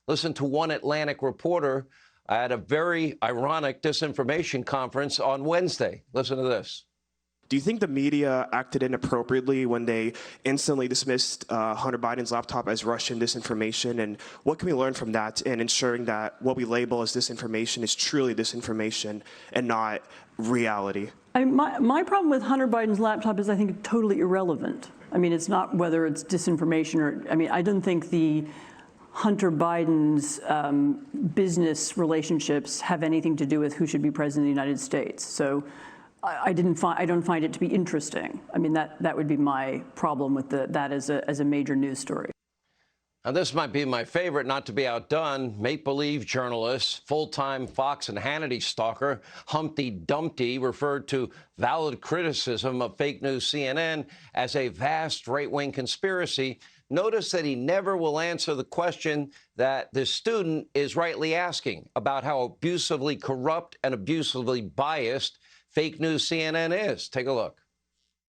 Listen to one Atlantic reporter at a very ironic disinformation conference on Wednesday. Listen to this. Do you think the media acted inappropriately when they instantly dismissed Hunter Biden's laptop as Russian disinformation? And what can we learn from that in ensuring that what we label as disinformation is truly disinformation and not reality? My problem with Hunter Biden's laptop is I think totally irrelevant. I mean, it's not whether it's disinformation or, I mean, I don't think the Hunter Biden's business relationships have anything to do with who should be president of the United States. So I don't find it to be interesting. I mean, that would be my problem with that as a major news story. Now, this might be my favorite, not to be outdone. Make-believe journalist, full-time Fox and Hannity stalker, Humpty Dumpty referred to valid criticism of fake news CNN as a vast right-wing conspiracy. Notice that he never will answer the question that this student is rightly asking about how abusively corrupt and abusively biased fake news CNN is. Take a look.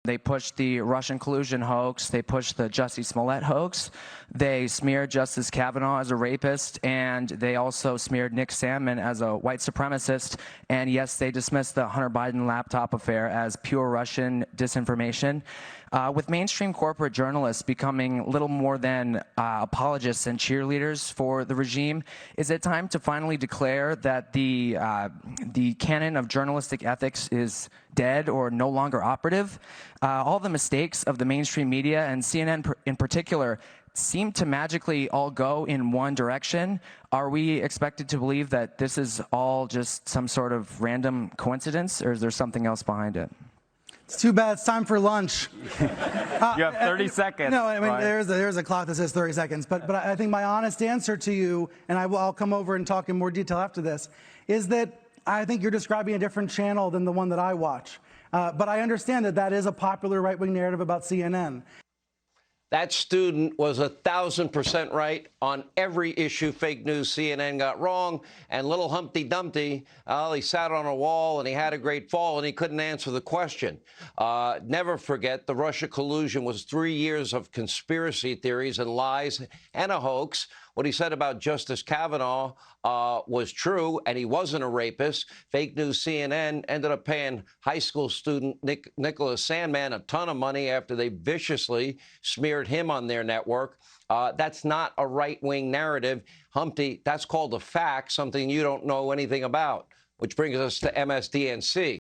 They pushed the Russian collusion hoax. They pushed the Jussie Smollett hoax. They smeared Justice Kavanaugh as a rapist, and they also smeared Nick Sandmann as a white supremacist. And yes, they dismissed the Hunter Biden laptop affair as pure Russian disinformation. With mainstream corporate journalists becoming little more than apologists and cheerleaders for the regime, is it time to finally declare that the canon of journalistic ethics is dead or no longer operative? All the mistakes of the mainstream media, and CNN in particular, seem to magically all go in one direction. Are we expected to believe that this is all just some sort of random coincidence, or is there something else behind it? It's too bad. It's time for lunch. You have 30 seconds. No, I mean, there's a clock that says 30 seconds. But I think my honest answer to you, and I'll come over and talk in more detail after this, is that I think you're describing a different channel than the one that I watch. But I understand that that is a popular right-wing narrative about CNN. That student was 1,000% right on every issue fake news CNN got wrong. And little Humpty Dumpty, he sat on a wall and he had a great fall and he couldn't answer the question. Never forget, the Russia collusion was 3 years of conspiracy theories and lies and a hoax. What he said about Justice Kavanaugh was true, and he wasn't a rapist. Fake news CNN ended up paying high school student Nicholas Sandmann a ton of money after they viciously smeared him on their network. That's not a right-wing narrative. Humpty, that's called a fact, something you don't know anything about, which brings us to MSDNC.